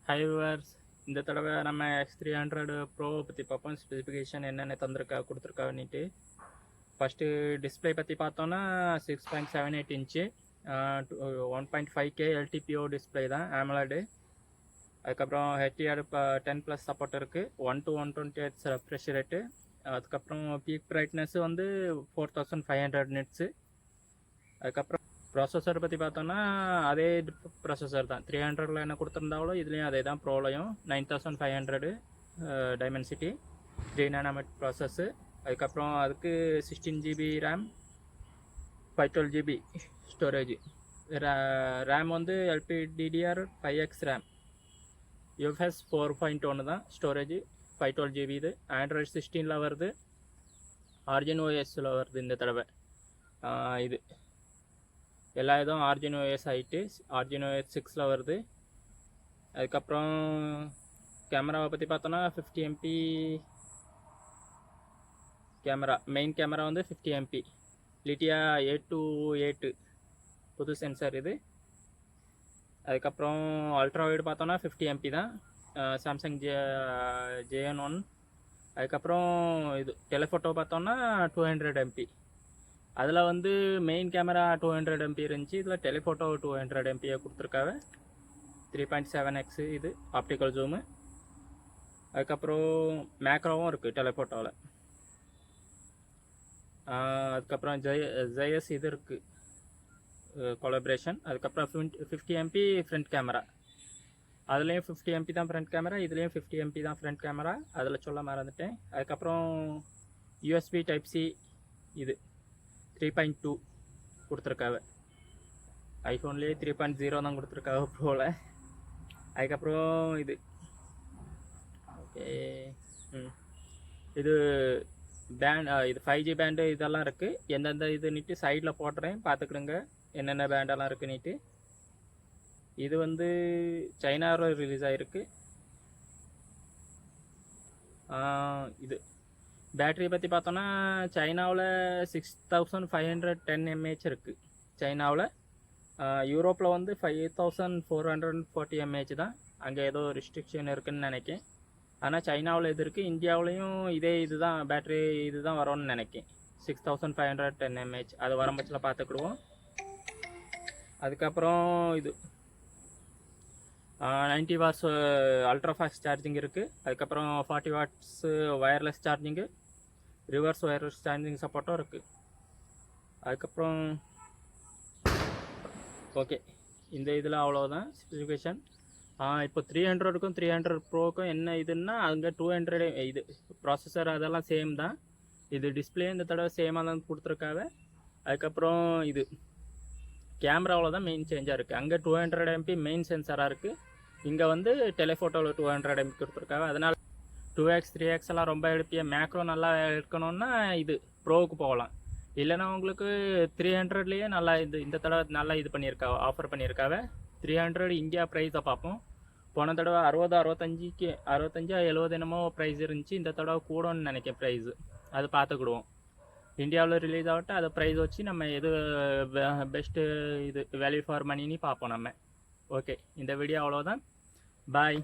High viewers, இந்த தடவை நம்ம X300 ப்ரோ பற்றி பார்ப்போம். ஸ்பெசிஃபிகேஷன் என்னென்ன கொடுத்துருக்கான்னுட்டு. ஃபஸ்ட்டு டிஸ்பிளே பற்றி பார்த்தோன்னா 6.78 இன்ச்சு 1.5K LTPO டிஸ்பிளே தான், AMOLED. அதுக்கப்புறம் HDR 10+ சப்போர்ட் இருக்குது. 1 to 120 Hz ரெஃப்ரெஷ் ரேட்டு. அதுக்கப்புறம் பீக் பிரைட்னஸ் வந்து 4500 நிட்ஸு. அதுக்கப்புறம் ப்ராசஸர் பற்றி பார்த்தோன்னா அதே ப்ராசஸர் தான். 300ல் என்ன கொடுத்துருந்தாலும் இதுலேயும் அதே தான். ப்ரோலையும் 9500 டைமென்சிட்டி 3 nm ப்ராசஸ்ஸு. அதுக்கப்புறம் அதுக்கு 16 GB RAM, 512 GB storage. RAM வந்து LPDDR5X ரேம், UFS 4.1 தான் ஸ்டோரேஜ், 512 GB. இது Android 16ல் வருது, Origin OSல வருது இந்த தடவை. இது எல்லா இதுவும் Origin OS ஆகிட்டு Origin OS 6ல் வருது. அதுக்கப்புறம் கேமராவை பற்றி பார்த்தோன்னா 50 MP கேமரா. மெயின் கேமரா வந்து 50 MP லிட்டியா 8-8 புது சென்சார் இது. அதுக்கப்புறம் அல்ட்ரா வைடு பார்த்தோன்னா 50 MP தான், சாம்சங் JN1. அதுக்கப்புறம் இது டெலிஃபோட்டோ பார்த்தோன்னா 200 MP. அதில் வந்து மெயின் கேமரா 200 MP இருந்துச்சு, இதில் டெலிஃபோட்டோ 200 MP கொடுத்துருக்காங்க. 3.7x இது ஆப்டிக்கல் ஜூமு. அதுக்கப்புறம் மேக்ரோவும் இருக்குது டெலிஃபோட்டோவில். அதுக்கப்புறம் ஜெயஸ் இது இருக்குது கொலாபரேஷன். அதுக்கப்புறம் 50 MP ஃப்ரண்ட் கேமரா. அதுலேயும் 50 MP தான் ஃப்ரண்ட் கேமரா, இதுலேயும் 50 MP தான் ஃப்ரண்ட் கேமரா. அதில் சொல்ல மறந்துட்டேன். அதுக்கப்புறம் USB Type-C இது 3.2 கொடுத்துருக்காங்க. ஐஃபோன்லேயே 3.0 தான் கொடுத்துருக்காங்க ப்ரோவில். அதுக்கப்புறம் இது ஓகே இது பேண்ட், இது 5G பேண்டு இதெல்லாம் இருக்குது. எந்தெந்த இதுன்னுட்டு சைடில் போடுறேன், பார்த்துக்கிடுங்க என்னென்ன பேண்டெல்லாம் இருக்குன்னுட்டு. இது வந்து சைனாவில் ரிலீஸ் ஆகிருக்கு. இது பேட்டரி பற்றி பார்த்தோன்னா சைனாவில் 6510 mAh இருக்குது சைனாவில். யூரோப்பில் வந்து 5440 mAh தான். அங்கே ஏதோ ரெஸ்ட்ரிக்ஷன் இருக்குதுன்னு நினைக்கேன். ஆனால் சைனாவில் இது இருக்குது. இந்தியாவிலையும் இதே இது தான் பேட்டரி, இது தான் வரும்னு நினைக்கேன், 6510 mAh. அது வரம்பட்சத்தில் பார்த்துக்கிடுவோம். அதுக்கப்புறம் இது 90 வாட்ஸ் அல்ட்ரா ஃபாஸ்ட் சார்ஜிங் இருக்குது. அதுக்கப்புறம் 40 watts wireless charging, reverse wireless charging சப்போர்ட்டும் இருக்குது. அதுக்கப்புறம் ஓகே, இந்த இதில் அவ்வளோதான் ஸ்பெசிஃபிகேஷன். இப்போ 300க்கும் 300 ப்ரோக்கும் என்ன இதுன்னா, அங்கே 200 இது ப்ராசஸர் அதெல்லாம் சேம் தான். இது டிஸ்பிளே இந்த தடவை சேமாக தான் கொடுத்துருக்காங்க. அதுக்கப்புறம் இது கேமராவில் தான் மெயின் சேஞ்சாக இருக்குது. அங்கே 200 MP மெயின் சென்சாராக இருக்குது, இங்கே வந்து டெலிஃபோட்டோவில் 200 MP கொடுத்துருக்காங்க. அதனால் 2x 3x எல்லாம் ரொம்ப எடுப்பிய மேக்ரோ நல்லா எடுக்கணுன்னா இது ப்ரோவுக்கு போகலாம். இல்லைனா உங்களுக்கு 300லேயே நல்லா இந்த தடவை நல்லா இது பண்ணியிருக்காங்க, ஆஃபர் பண்ணியிருக்காங்க. 300 இந்தியா ப்ரைஸை பார்ப்போம். போன தடவை 65 70 என்னமோ ப்ரைஸ் இருந்துச்சு. இந்த தடவை கூடன்னு நினைக்கிறேன் ப்ரைஸு, அது பார்த்துக்கிடுவோம். இந்தியாவில் ரிலீஸ் ஆகட்டும், அதை ப்ரைஸ் வச்சு நம்ம எது பெஸ்ட்டு இது வேல்யூ ஃபார் மணின்னு பார்ப்போம் நம்ம. ஓகே, இந்த வீடியோ அவ்வளோதான். பாய்.